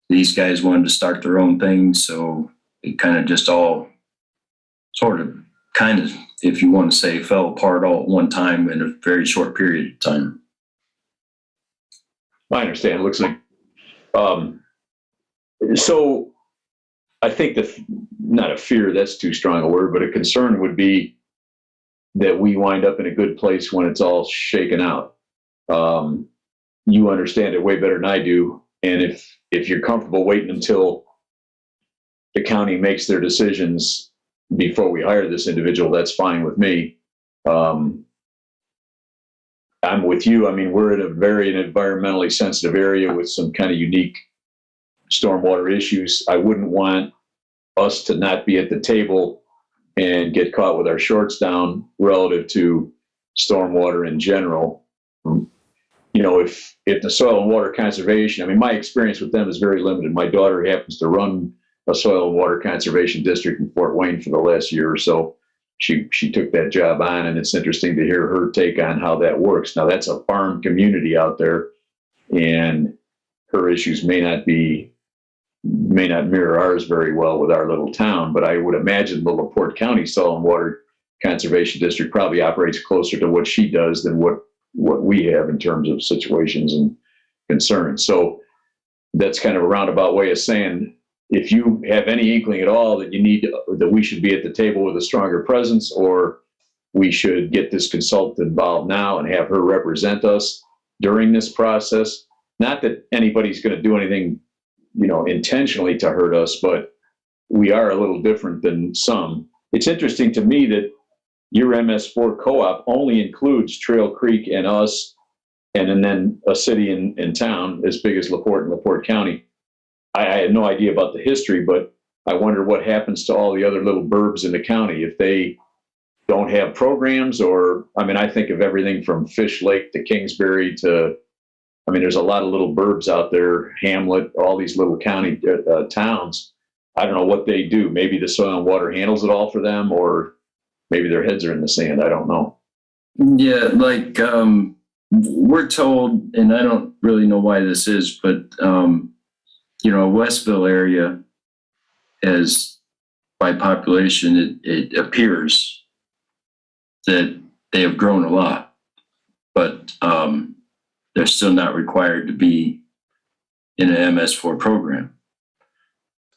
These guys wanted to start their own thing. So it kind of just all sort of if you want to say, fell apart all at one time in a very short period of time. I understand. It looks like, so I think not a fear, that's too strong a word, but a concern would be that we wind up in a good place when it's all shaken out. You understand it way better than I do. And if you're comfortable waiting until the county makes their decisions before we hire this individual, that's fine with me. I'm with you. I mean, we're in a very environmentally sensitive area with some kind of unique stormwater issues. I wouldn't want us to not be at the table and get caught with our shorts down relative to stormwater in general. If the soil and water conservation, I mean, my experience with them is very limited. My daughter happens to run a soil and water conservation district in Fort Wayne for the last year or so. She took that job on, and it's interesting to hear her take on how that works. Now, that's a farm community out there, and her issues may not mirror ours very well with our little town, but I would imagine the LaPorte County Soil and Water Conservation District probably operates closer to what she does than what we have in terms of situations and concerns. So that's kind of a roundabout way of saying, if you have any inkling at all that that we should be at the table with a stronger presence, or we should get this consultant involved now and have her represent us during this process. Not that anybody's going to do anything, intentionally to hurt us, but we are a little different than some. It's interesting to me that your MS4 co-op only includes Trail Creek and us, and then a city in town as big as LaPorte and LaPorte County. I had no idea about the history, but I wonder what happens to all the other little burbs in the county if they don't have programs. Or, I mean, I think of everything from Fish Lake to Kingsbury to, I mean, there's a lot of little burbs out there, Hamlet, all these little county towns. I don't know what they do. Maybe the soil and water handles it all for them, or maybe their heads are in the sand. I don't know. Yeah, like we're told, and I don't really know why this is, but Westville area, as by population, it appears that they have grown a lot. But they're still not required to be in an MS4 program.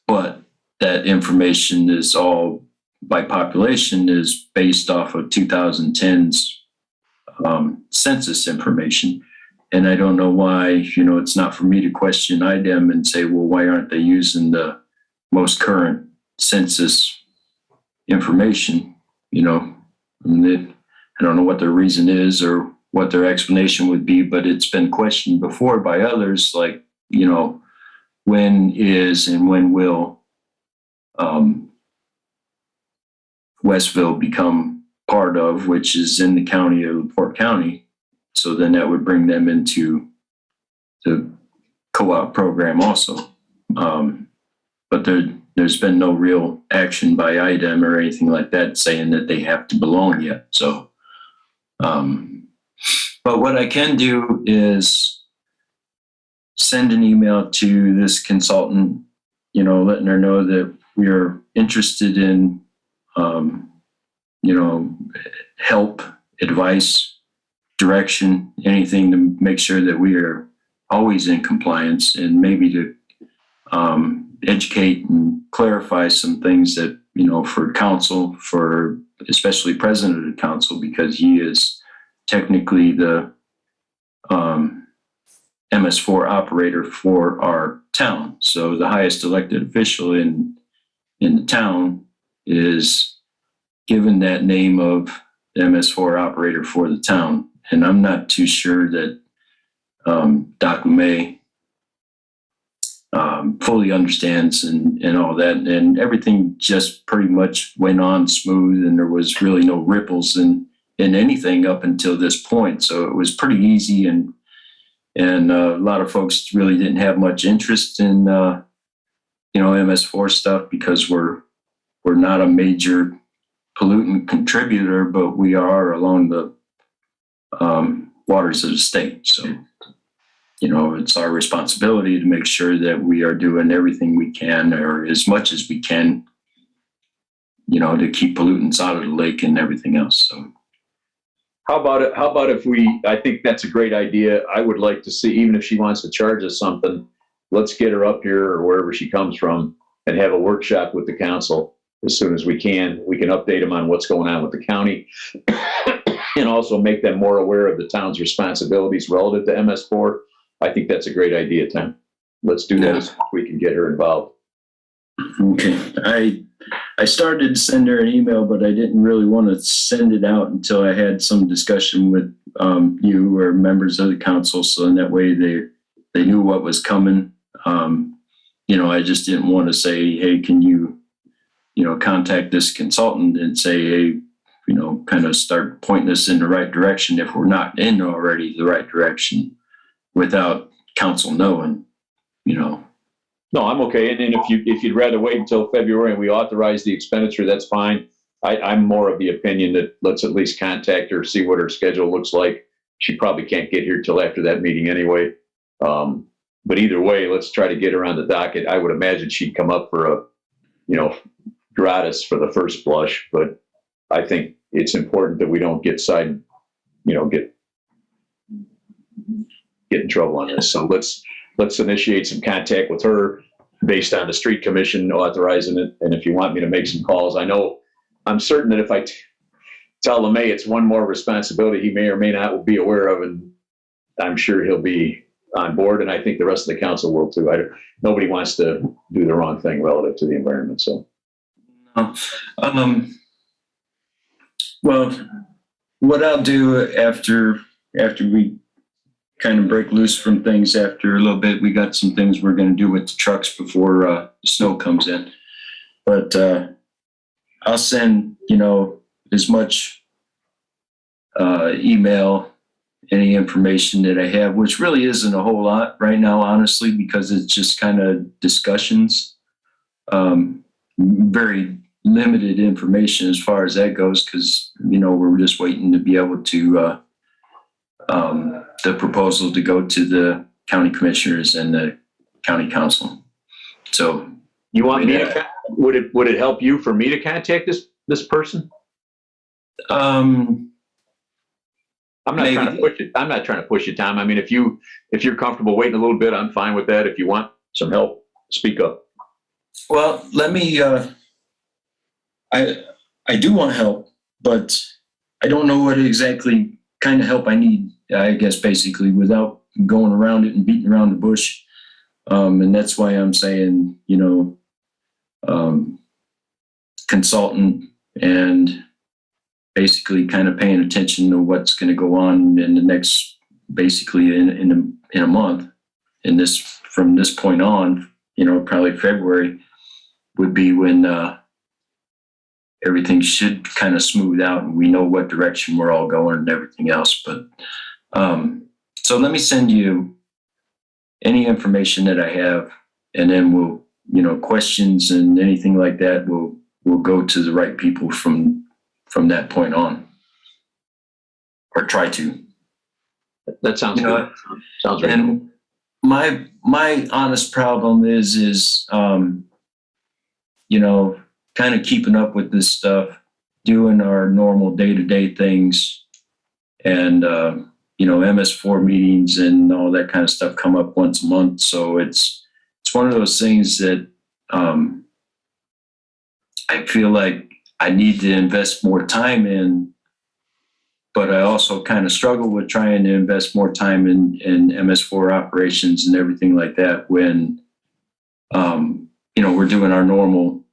But that information is all by population is based off of 2010's census information. And I don't know why, it's not for me to question IDEM and say, well, why aren't they using the most current census information? I don't know what their reason is or what their explanation would be, but it's been questioned before by others, like, when is and when will Westville become part of, which is in the county of LaPorte County. So then that would bring them into the co-op program also. But there's been no real action by IDEM or anything like that saying that they have to belong yet. So, but what I can do is send an email to this consultant, letting her know that we are interested in, help, advice, direction, anything to make sure that we are always in compliance, and maybe to educate and clarify some things that, for council, for especially president of the council, because he is technically the MS4 operator for our town. So the highest elected official in the town is given that name of the MS4 operator for the town. And I'm not too sure that Doc LeMay fully understands and all that. And everything just pretty much went on smooth, and there was really no ripples in anything up until this point. So it was pretty easy, and a lot of folks really didn't have much interest in MS4 stuff because we're not a major pollutant contributor, but we are along the waters of the state. So, it's our responsibility to make sure that we are doing everything we can, or as much as we can, to keep pollutants out of the lake and everything else. So. How about if I think that's a great idea. I would like to see, even if she wants to charge us something, let's get her up here or wherever she comes from and have a workshop with the council as soon as we can. We can update them on what's going on with the county and also make them more aware of the town's responsibilities relative to MS4. I think that's a great idea, Tim. Let's do that so we can get her involved. Okay. I started to send her an email, but I didn't really want to send it out until I had some discussion with you or members of the council. So in that way they knew what was coming. I just didn't want to say, hey, can you, contact this consultant and say, hey, kind of start pointing us in the right direction if we're not in already the right direction without council knowing, No, I'm okay. And then if you'd rather wait until February and we authorize the expenditure, that's fine. I'm more of the opinion that let's at least contact her, see what her schedule looks like. She probably can't get here till after that meeting anyway. But either way, let's try to get her on the docket. I would imagine she'd come up for a, gratis for the first blush, but I think it's important that we don't get in trouble on this. So let's initiate some contact with her based on the street commission authorizing it. And if you want me to make some calls, I'm certain that if I tell LeMay it's one more responsibility he may or may not be aware of, and I'm sure he'll be on board. And I think the rest of the council will too. Nobody wants to do the wrong thing relative to the environment. So, well, what I'll do after we kind of break loose from things after a little bit. We got some things we're going to do with the trucks before the snow comes in. But I'll send, as much email, any information that I have, which really isn't a whole lot right now, honestly, because it's just kind of discussions. Very limited information as far as that goes, because, we're just waiting to be able to the proposal to go to the county commissioners and the county council. So you want me to, would it help you for me to contact this person? I'm not trying to push it. I'm not trying to push it, Tom. I mean, if you're comfortable waiting a little bit, I'm fine with that. If you want some help, speak up. Well, let me, I do want help, but I don't know what exactly kind of help I need, I guess, basically, without going around it and beating around the bush. And that's why I'm saying, consultant and basically kind of paying attention to what's going to go on in the next, basically in a month. And this, from this point on, probably February would be when everything should kind of smooth out and we know what direction we're all going and everything else. But so let me send you any information that I have, and then we'll, questions and anything like that will go to the right people from that point on, or try to. That sounds good. Sounds right. And my honest problem is kind of keeping up with this stuff, doing our normal day-to-day things, and MS4 meetings and all that kind of stuff come up once a month. So it's one of those things that I feel like I need to invest more time in, but I also kind of struggle with trying to invest more time in MS4 operations and everything like that when, we're doing our normal,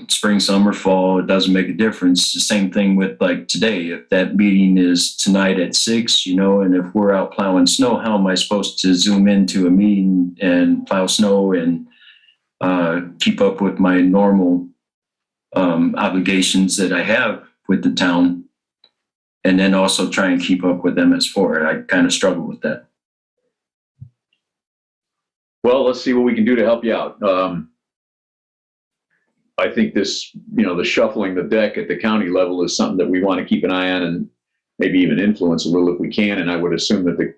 spring, summer, fall. It doesn't make a difference. The same thing with like today. If that meeting is tonight at 6, and if we're out plowing snow, how am I supposed to zoom into a meeting and plow snow and keep up with my normal obligations that I have with the town, and then also try and keep up with MS4? I kind of struggle with that. Well, let's see what we can do to help you out. I think this, the shuffling the deck at the county level is something that we want to keep an eye on and maybe even influence a little if we can. And I would assume that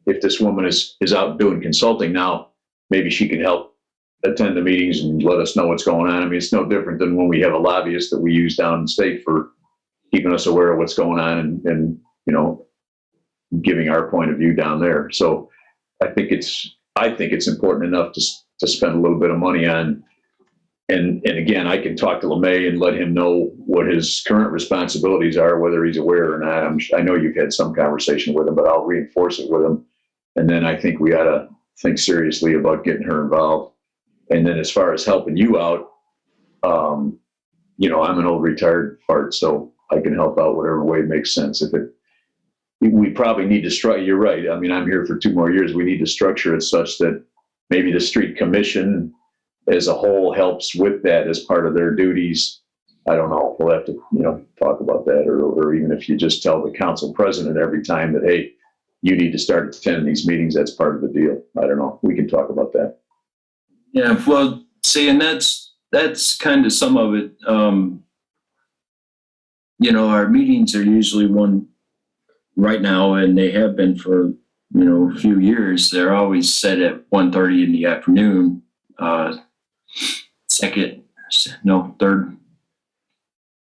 if this woman is out doing consulting now, maybe she can help attend the meetings and let us know what's going on. I mean, it's no different than when we have a lobbyist that we use down in the state for keeping us aware of what's going on and giving our point of view down there. So I think it's important enough to spend a little bit of money on. And again, I can talk to LeMay and let him know what his current responsibilities are, whether he's aware or not. I know you've had some conversation with him, but I'll reinforce it with him. And then I think we ought to think seriously about getting her involved. And then as far as helping you out, I'm an old retired fart, so I can help out whatever way makes sense. We probably need to structure, you're right. I mean, I'm here for 2 more years. We need to structure it such that maybe the street commission as a whole helps with that as part of their duties. I don't know. We'll have to, talk about that, or even if you just tell the council president every time that, hey, you need to start attending these meetings, that's part of the deal. I don't know. We can talk about that. Yeah, well, see, and that's kind of some of it. Our meetings are usually one right now, and they have been for, a few years. They're always set at 1:30 in the afternoon.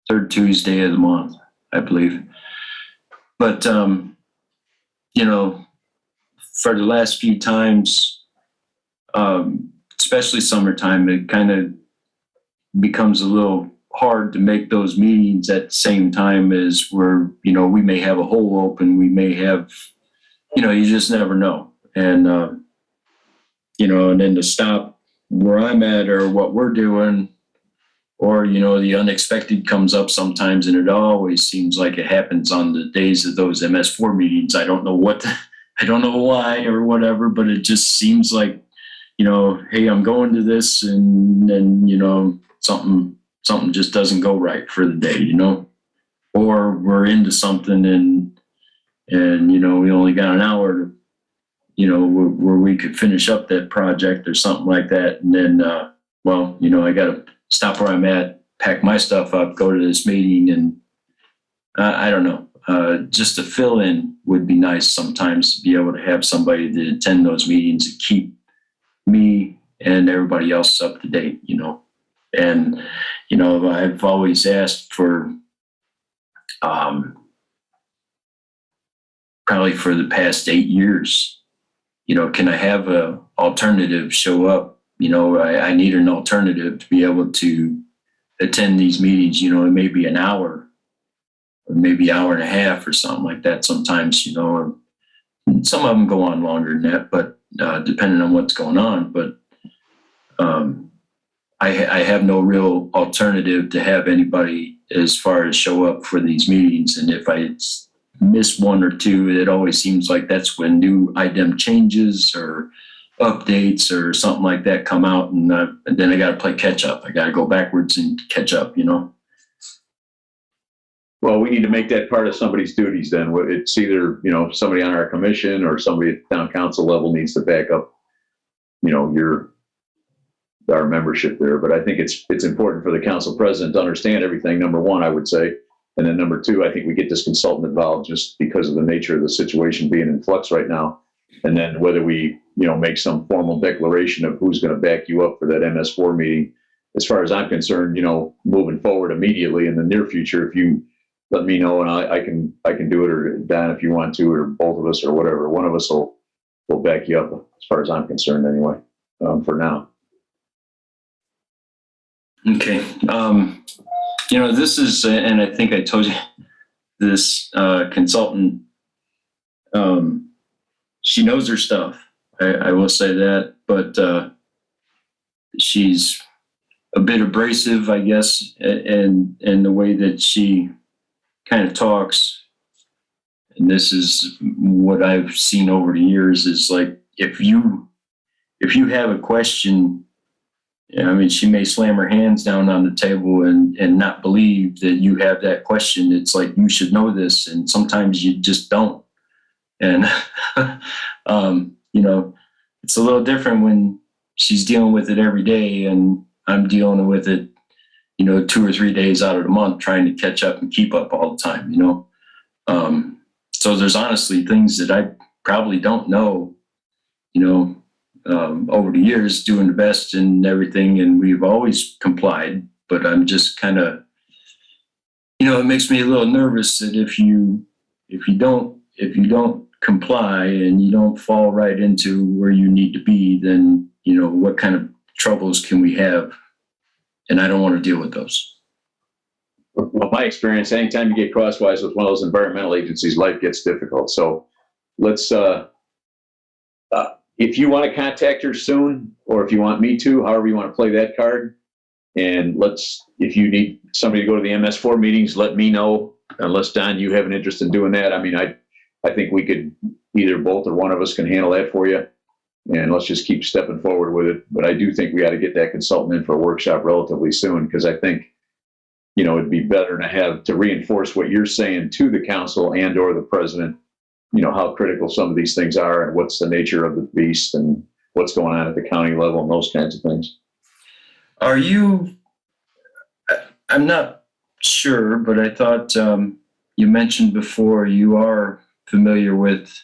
Third Tuesday of the month, I believe. But, for the last few times, especially summertime, it kind of becomes a little hard to make those meetings at the same time as we may have a hole open, we may have, you just never know. And, and then to stop where I'm at or what we're doing, or, the unexpected comes up sometimes, and it always seems like it happens on the days of those MS4 meetings. I don't know why or whatever, but it just seems like, hey, I'm going to this, and then, something just doesn't go right for the day, or we're into something and we only got an hour to, where we could finish up that project or something like that. And then, I got to stop where I'm at, pack my stuff up, go to this meeting. And I don't know, just to fill in would be nice sometimes, to be able to have somebody to attend those meetings and keep me and everybody else up to date, And, I've always asked for, probably for the past 8 years. You know, can I have a alternative show up? You know, I need an alternative to be able to attend these meetings. You know, it may be an hour or maybe hour and a half or something like that sometimes, you know, or some of them go on longer than that, but depending on what's going on. But I have no real alternative to have anybody as far as show up for these meetings. And if I miss one or two, it always seems like that's when new item changes or updates or something like that come out. And then I got to play catch up. I got to go backwards and catch up, you know? Well, we need to make that part of somebody's duties then. It's either, you know, somebody on our commission or somebody at the town council level needs to back up, you know, our membership there. But I think it's important for the council president to understand everything, number one, I would say. And then number two, I think we get this consultant involved just because of the nature of the situation being in flux right now. And then whether we, you know, make some formal declaration of who's going to back you up for that MS4 meeting. As far as I'm concerned, you know, moving forward immediately in the near future, if you let me know and I can do it, or Don, if you want to, or both of us or whatever, one of us will back you up as far as I'm concerned anyway, for now. Okay. You know, this is, and I think I told you this consultant, she knows her stuff. I will say that, but she's a bit abrasive, I guess, and the way that she kind of talks. And this is what I've seen over the years is like, if you have a question, I mean, she may slam her hands down on the table and not believe that you have that question. It's like, you should know this. And sometimes you just don't. And, you know, it's a little different when she's dealing with it every day and I'm dealing with it, you know, 2 or 3 days out of the month, trying to catch up and keep up all the time, you know? So there's honestly things that I probably don't know, you know, over the years, doing the best and everything. And we've always complied, but I'm just kind of, you know, it makes me a little nervous that if you don't comply and you don't fall right into where you need to be, then, you know, what kind of troubles can we have? And I don't want to deal with those. Well, my experience, anytime you get crosswise with one of those environmental agencies, life gets difficult. So let's, if you want to contact her soon, or if you want me to, however you want to play that card, and if you need somebody to go to the MS4 meetings, let me know. Unless, Don, you have an interest in doing that. I mean, I think we could, either both or one of us can handle that for you. And let's just keep stepping forward with it. But I do think we got to get that consultant in for a workshop relatively soon, because I think, you know, it'd be better to reinforce what you're saying to the council and or the president, you know, how critical some of these things are and what's the nature of the beast and what's going on at the county level and those kinds of things. I'm not sure, but I thought you mentioned before you are familiar with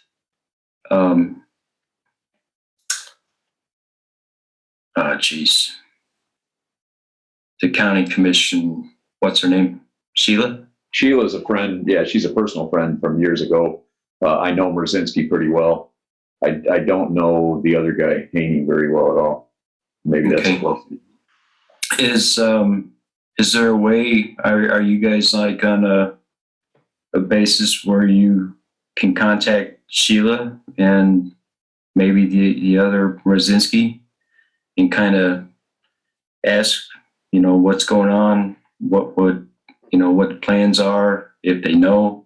the county commission. What's her name? Sheila? Sheila's a friend. Yeah, she's a personal friend from years ago. I know Merzinski pretty well. I don't know the other guy, Haney, very well at all. Maybe that's close. Is there a way, are you guys like on a basis where you can contact Sheila and maybe the other Merzinski and kind of ask, you know, what's going on, what the plans are, if they know,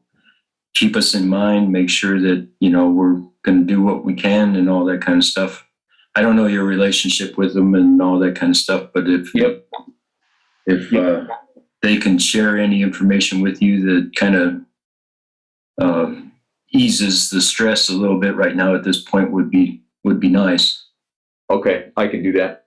keep us in mind, make sure that, you know, we're going to do what we can and all that kind of stuff. I don't know your relationship with them and all that kind of stuff, but if they can share any information with you that kind of eases the stress a little bit right now at this point would be nice. Okay, I can do that.